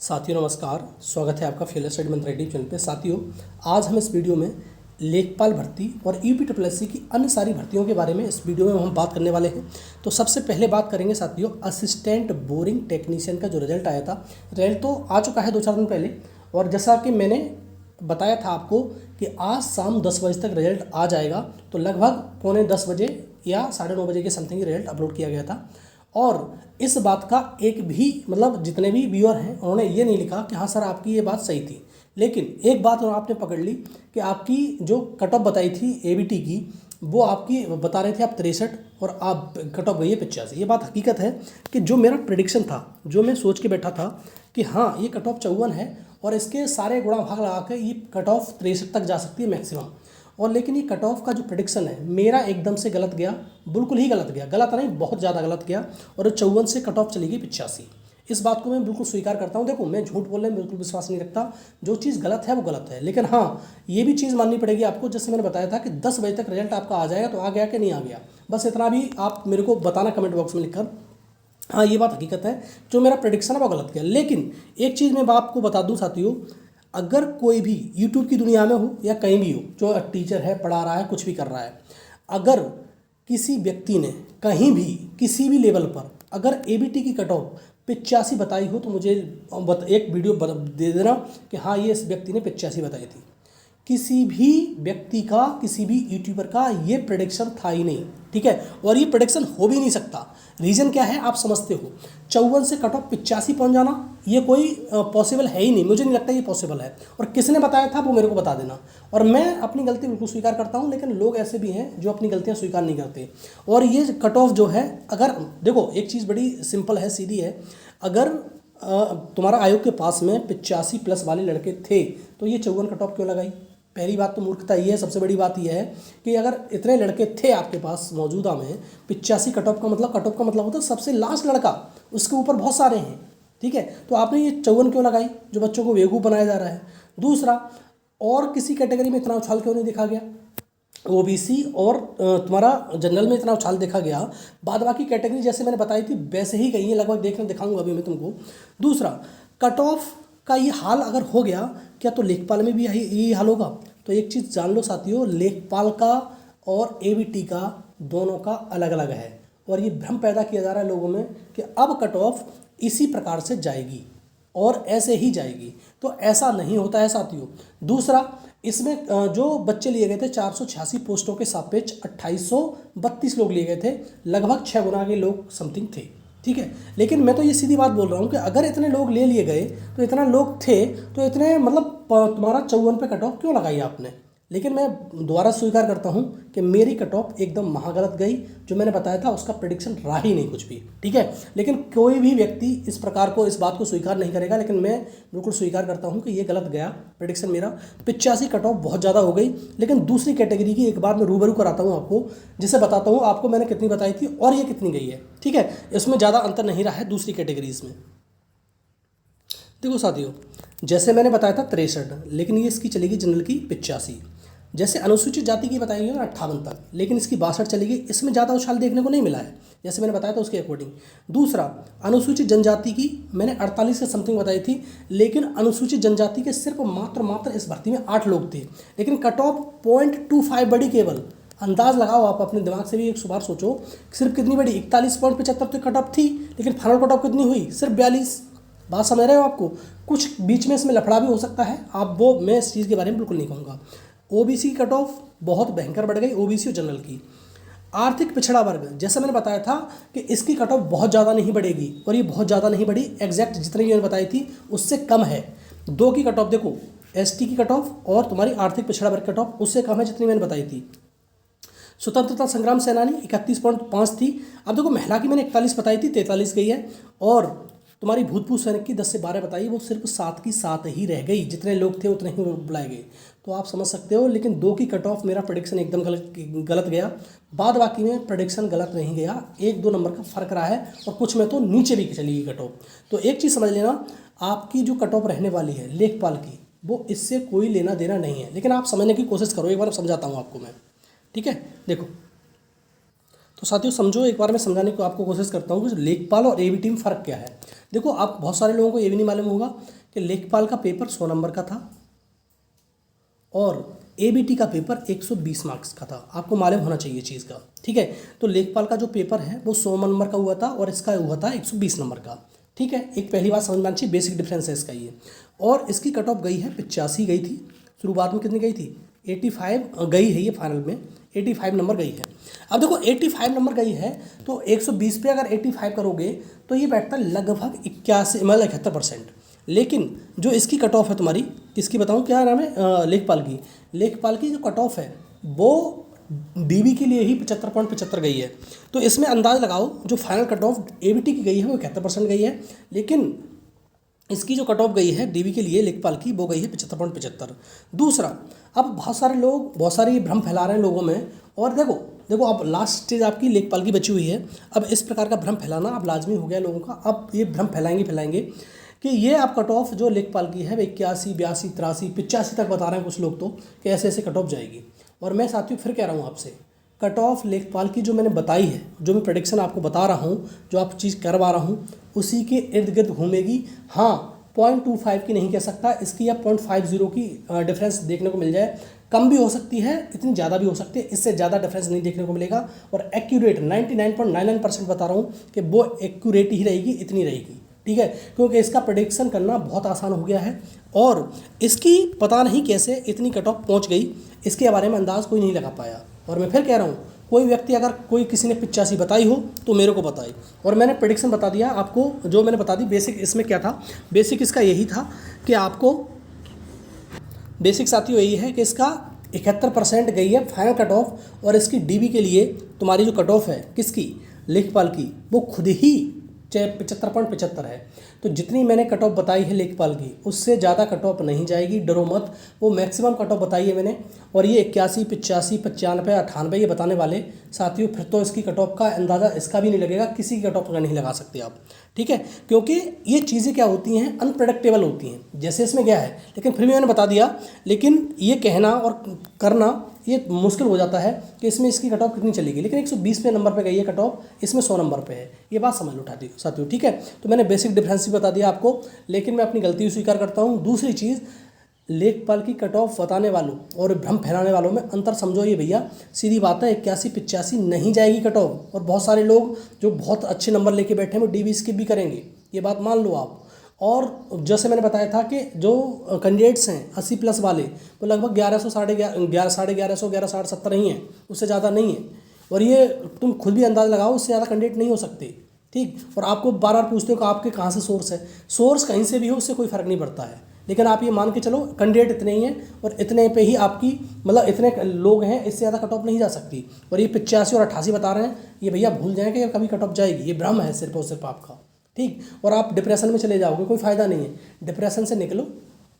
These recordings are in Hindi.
साथियों नमस्कार, स्वागत है आपका फेलर स्टडी मंत्र यूट्यूब चैनल पे। साथियों, आज हम इस वीडियो में लेखपाल भर्ती और यूपीएससी की अन्य सारी भर्तियों के बारे में इस वीडियो में हम बात करने वाले हैं। तो सबसे पहले बात करेंगे साथियों असिस्टेंट बोरिंग टेक्नीशियन का जो रिजल्ट आया था। रिजल्ट तो आ चुका है 2-4 दिन पहले, और जैसा कि मैंने बताया था आपको कि आज शाम 10 बजे तक रिजल्ट आ जाएगा। तो लगभग 9:45 या 9:30 बजे के समथिंग रिजल्ट अपलोड किया गया था। और इस बात का एक भी जितने भी व्यूअर हैं उन्होंने ये नहीं लिखा कि हाँ सर आपकी ये बात सही थी, लेकिन एक बात आपने पकड़ ली कि आपकी जो कट ऑफ बताई थी एबीटी की, वो आपकी बता रहे थे आप 63 और आप कट ऑफ गई है 85। ये बात हकीकत है कि जो मेरा प्रेडिक्शन था, जो मैं सोच के बैठा था कि हाँ ये कट ऑफ 54 है और इसके सारे गुणा भाग लगा के ये कट ऑफ 63 तक जा सकती है मैक्सिमम। और लेकिन ये कट ऑफ का जो प्रेडिक्शन है मेरा एकदम से गलत गया, बिल्कुल ही गलत गया। गलत नहीं, बहुत ज़्यादा गलत गया, और 54 से कट ऑफ चली गई 85। इस बात को मैं बिल्कुल स्वीकार करता हूँ। देखो, मैं झूठ बोलने में बिल्कुल विश्वास नहीं रखता, जो चीज़ गलत है वो गलत है। लेकिन हाँ, ये भी चीज़ माननी पड़ेगी आपको, जैसे मैंने बताया था कि 10 बजे तक रिजल्ट आपका आ जाएगा। तो आ गया कि नहीं आ गया, बस इतना भी आप मेरे को बताना कमेंट बॉक्स में लिखकर। हाँ, ये बात हकीकत है, जो मेरा प्रेडिक्शन है वो गलत गया। लेकिन एक चीज़ मैं आपको बता दूँ साथियों, अगर कोई भी यूट्यूब की दुनिया में हो या कहीं भी हो, जो टीचर है, पढ़ा रहा है, कुछ भी कर रहा है, अगर किसी व्यक्ति ने कहीं भी किसी भी लेवल पर अगर एबीटी की कट ऑफ 85 बताई हो तो मुझे एक वीडियो दे देना कि हाँ ये इस व्यक्ति ने 85 बताई थी। किसी भी व्यक्ति का, किसी भी यूट्यूबर का ये प्रेडिक्शन था ही नहीं, ठीक है। और ये प्रेडिक्शन हो भी नहीं सकता। रीज़न क्या है आप समझते हो, 54 से कट ऑफ 85 पहुँच जाना ये कोई पॉसिबल है ही नहीं, मुझे नहीं लगता ये पॉसिबल है। और किसने बताया था वो मेरे को बता देना। और मैं अपनी गलती बिल्कुल स्वीकार करता हूँ, लेकिन लोग ऐसे भी हैं जो अपनी गलतियाँ स्वीकार नहीं करते। और ये कट ऑफ जो है, अगर देखो एक चीज़ बड़ी सिंपल है, सीधी है। अगर तुम्हारा आयोग के पास में 85 प्लस वाले लड़के थे तो ये 54 कट ऑफ क्यों लगाई? पहली बात तो मूर्खता ये है। सबसे बड़ी बात यह है कि अगर इतने लड़के थे आपके पास मौजूदा में, 85 कट ऑफ का मतलब होता है सबसे लास्ट लड़का, उसके ऊपर बहुत सारे हैं, ठीक है। तो आपने ये 54 क्यों लगाई, जो बच्चों को बेवकूफ़ बनाया जा रहा है? दूसरा, और किसी कैटेगरी में इतना उछाल क्यों नहीं देखा गया? ओबीसी और तुम्हारा जनरल में इतना उछाल देखा गया, बाद बाकी कैटेगरी जैसे मैंने बताई थी वैसे ही गई है लगभग, दिखाऊंगा अभी मैं तुमको। दूसरा, कट ऑफ का ये हाल अगर हो गया, क्या तो लेखपाल में भी यही हाल होगा? तो एक चीज़ जान लो साथियों, लेखपाल का और एबीटी का दोनों का अलग अलग है। और ये भ्रम पैदा किया जा रहा है लोगों में कि अब कट ऑफ इसी प्रकार से जाएगी और ऐसे ही जाएगी, तो ऐसा नहीं होता है साथियों। दूसरा, इसमें जो बच्चे लिए गए थे 486 पोस्टों के सापेक्ष 2832 लोग लिए गए थे, लगभग 6 गुना के लोग समथिंग थे, ठीक है। लेकिन मैं तो ये सीधी बात बोल रहा हूँ कि अगर इतने लोग ले लिए गए तो इतना लोग थे तो इतने तुम्हारा 54 पे कट ऑफ क्यों लगाई आपने? लेकिन मैं दोबारा स्वीकार करता हूं कि मेरी कट ऑफ एकदम महागलत गई। जो मैंने बताया था उसका प्रेडिक्शन रहा ही नहीं कुछ भी, ठीक है। लेकिन कोई भी व्यक्ति इस प्रकार को, इस बात को स्वीकार नहीं करेगा, लेकिन मैं बिल्कुल स्वीकार करता हूं कि ये गलत गया प्रेडिक्शन मेरा। 85 कट ऑफ बहुत ज़्यादा हो गई। लेकिन दूसरी कैटेगरी की एक बार मैं रूबरू कराता हूँ आपको, जिसे बताता हूँ आपको मैंने कितनी बताई थी और ये कितनी गई है, ठीक है। इसमें ज़्यादा अंतर नहीं रहा है दूसरी कैटेगरीज में। देखो साथियों, जैसे मैंने बताया था 63, लेकिन ये इसकी चलेगी जनरल की 85। जैसे अनुसूचित जाति की बताई है 58 तक, लेकिन इसकी 62 चलेगी। इसमें ज़्यादा उछाल देखने को नहीं मिला है, जैसे मैंने बताया था उसके अकॉर्डिंग। दूसरा, अनुसूचित जनजाति की मैंने 48 से समथिंग बताई थी, लेकिन अनुसूचित जनजाति के सिर्फ मात्र इस भर्ती में 8 लोग थे, लेकिन कट ऑफ 0.25 बड़ी केवल। अंदाज लगाओ आप अपने दिमाग से भी एक बार सोचो, सिर्फ कितनी बड़ी? 41.75 तो कट ऑफ थी, लेकिन फाइनल कट ऑफ कितनी हुई? सिर्फ 42। बात समझ रहे हो आपको? कुछ बीच में इसमें लफड़ा भी हो सकता है, आप वो मैं इस चीज़ के बारे में बिल्कुल नहीं कहूँगा। ओबीसी की कट ऑफ बहुत भयंकर बढ़ गई, ओबीसी और जनरल की। आर्थिक पिछड़ा वर्ग, जैसा मैंने बताया था कि इसकी कट ऑफ बहुत ज़्यादा नहीं बढ़ेगी, और ये बहुत ज़्यादा नहीं बढ़ी, एग्जैक्ट जितनी मैंने बताई थी उससे कम है। 2 की कट ऑफ देखो, एसटी की कट ऑफ और तुम्हारी आर्थिक पिछड़ा वर्ग कट ऑफ उससे कम है जितनी मैंने बताई थी। स्वतंत्रता संग्राम सेनानी 31.5 थी। अब देखो, महिला की मैंने 41 बताई थी, 43 गई है। और तुम्हारी भूतपूर्व सैनिक की 10 से 12 बताई, वो सिर्फ 7 की 7 ही रह गई। जितने लोग थे उतने ही बुलाए गए, तो आप समझ सकते हो। लेकिन 2 की कट ऑफ मेरा प्रेडिक्शन एकदम गलत गया। बाद बाकी में प्रेडिक्शन गलत नहीं गया, 1-2 नंबर का फर्क रहा है, और कुछ में तो नीचे भी चली गई कट ऑफ। तो एक चीज़ समझ लेना, आपकी जो कट ऑफ रहने वाली है लेखपाल की, वो इससे कोई लेना देना नहीं है। लेकिन आप समझने की कोशिश करो, एक बार समझाता हूँ आपको मैं, ठीक है। देखो, तो साथियों समझो, एक बार मैं समझाने की आपको कोशिश करता हूँ कि लेखपाल और एबीटी में फ़र्क क्या है। देखो, आप बहुत सारे लोगों को ये भी नहीं मालूम होगा कि लेखपाल का पेपर 100 नंबर का था और एबीटी का पेपर 120 मार्क्स का था। आपको मालूम होना चाहिए चीज़ का, ठीक है। तो लेखपाल का जो पेपर है वो 100 नंबर का हुआ था और इसका हुआ था 120 नंबर का, ठीक है। एक पहली बात समझ में आनी चाहिए, बेसिक डिफरेंस है इसका ये। और इसकी कट ऑफ गई है 85 गई थी, शुरुआत में कितनी गई थी 85 गई है, ये फाइनल में 85 नंबर गई है। अब देखो 85 नंबर गई है तो 120 पे अगर 85 करोगे तो ये बैठता है लगभग 81 मतलब 71%। लेकिन जो इसकी कट ऑफ है तुम्हारी, किसकी बताऊं, क्या नाम है, लेखपाल की जो कट ऑफ है वो डीबी के लिए ही 75.75 गई है। तो इसमें अंदाज लगाओ जो फाइनल कट ऑफ एबीटी की गई है वो 71% गई है, लेकिन इसकी जो कट ऑफ गई है डीबी के लिए लेखपाल की वो गई है 75.75। दूसरा, अब बहुत सारे भ्रम फैला रहे हैं लोगों में। और देखो अब लास्ट स्टेज आपकी लेखपाल की बची हुई है। अब इस प्रकार का भ्रम फैलाना अब लाजमी हो गया लोगों का। अब ये भ्रम फैलाएंगे कि ये आप कट ऑफ जो लेखपाल की है 81, 82, 83, 85 तक बता रहे हैं कुछ लोग तो कि ऐसे ऐसे कट ऑफ जाएगी। और मैं साथियों फिर कह रहा हूँ आपसे, कट ऑफ लेखपाल की जो मैंने बताई है, जो मैं प्रेडिक्शन आपको बता रहा हूँ, जो आप चीज़ करवा रहा हूँ, उसी के इर्द गिर्द घूमेगी। हाँ, 0.25 की नहीं कह सकता, इसकी या 0.50 की डिफरेंस देखने को मिल जाए। कम भी हो सकती है, इतनी ज़्यादा भी हो सकती है, इससे ज़्यादा डिफरेंस नहीं देखने को मिलेगा। और एक्यूरेट 99.99% बता रहा हूँ कि वो एक्यूरेट ही रहेगी, इतनी रहेगी, ठीक है। क्योंकि इसका प्रेडिक्शन करना बहुत आसान हो गया है और इसकी पता नहीं कैसे इतनी कट ऑफ पहुँच गई, इसके बारे में अंदाज़ कोई नहीं लगा पाया। और मैं फिर कह रहा हूँ, कोई व्यक्ति अगर किसी ने 85 बताई हो तो मेरे को बताए। और मैंने प्रेडिक्शन बता दिया आपको, जो मैंने बता दी। बेसिक इसमें क्या था, बेसिक इसका यही था कि आपको, बेसिक साथियों यही है कि इसका 71% गई है फाइनल कट ऑफ। और इसकी डीबी के लिए तुम्हारी जो कट ऑफ है किसकी, लेखपाल की, वो खुद ही 75.75 है। तो जितनी मैंने कट ऑफ बताई है लेखपाल की, उससे ज़्यादा कट ऑफ नहीं जाएगी, डरो मत। वो मैक्सिमम कट ऑफ बताई है मैंने। और ये 81, 85, 95, 98 ये बताने वाले साथियों, फिर तो इसकी कट ऑफ का अंदाज़ा इसका भी नहीं लगेगा, किसी की कट ऑफ का नहीं लगा सकते आप, ठीक है। क्योंकि ये चीज़ें क्या होती हैं, अनप्रेडिक्टेबल होती हैं। जैसे इसमें गया है, लेकिन फिर भी मैंने बता दिया। लेकिन ये कहना और करना ये मुश्किल हो जाता है कि इसमें इसकी कट ऑफ कितनी चलेगी। लेकिन 120 पे नंबर पे गई है कट ऑफ, इसमें 100 नंबर पे है, ये बात समझ लो उठाती साथियों, ठीक है। तो मैंने बेसिक डिफरेंस भी बता दिया आपको, लेकिन मैं अपनी गलती स्वीकार करता हूँ। दूसरी चीज़, लेखपाल की कट ऑफ बताने वालों और भ्रम फैलाने वालों में अंतर समझो ये भैया, सीधी बात है, 81, 85 नहीं जाएगी कट ऑफ। और बहुत सारे लोग जो बहुत अच्छे नंबर लेके बैठे हैं वो डीबी स्किप भी करेंगे, ये बात मान लो आप। और जैसे मैंने बताया था कि जो कैंडिडेट्स हैं 80+ वाले, वो लगभग 1100, 1150, 1160, 70 ही हैं, उससे ज़्यादा नहीं है। और ये तुम खुद भी अंदाज़ लगाओ, उससे ज़्यादा कैंडिडेट नहीं हो सकते, ठीक। और आपको बार बार पूछते हो कि आपके कहाँ से सोर्स है, सोर्स कहीं से भी हो, उससे कोई फ़र्क नहीं पड़ता है। लेकिन आप ये मान के चलो कैंडिडेट इतने ही हैं और इतने पे ही आपकी, मतलब इतने लोग हैं, इससे ज़्यादा कट ऑफ नहीं जा सकती। और ये 85 और 88 बता रहे हैं, ये भैया भूल जाएँ कि कभी कट ऑफ जाएगी, ये भ्रम है सिर्फ और सिर्फ आपका, ठीक। और आप डिप्रेशन में चले जाओगे, कोई फ़ायदा नहीं है, डिप्रेशन से निकलो।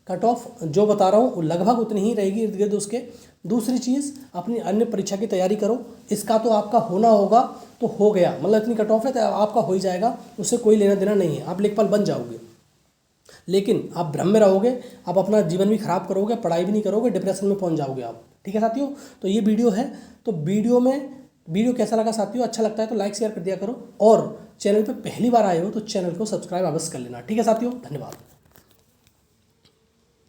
कट ऑफ जो बता रहा हूँ लगभग उतनी ही रहेगी इर्द गिर्द उसके। दूसरी चीज़, अपनी अन्य परीक्षा की तैयारी करो, इसका तो आपका होना होगा तो हो गया, मतलब इतनी कट ऑफ है तो आपका हो ही जाएगा, उससे कोई लेना देना नहीं है, आप लेखपाल बन जाओगे। लेकिन आप भ्रम में रहोगे, आप अपना जीवन भी खराब करोगे, पढ़ाई भी नहीं करोगे, डिप्रेशन में पहुंच जाओगे आप, ठीक है साथियों। तो ये वीडियो है, तो वीडियो कैसा लगा साथियों, अच्छा लगता है तो लाइक शेयर कर दिया करो। और चैनल पे पहली बार आए हो तो चैनल को सब्सक्राइब अवश्य कर लेना, ठीक है साथियों, धन्यवाद।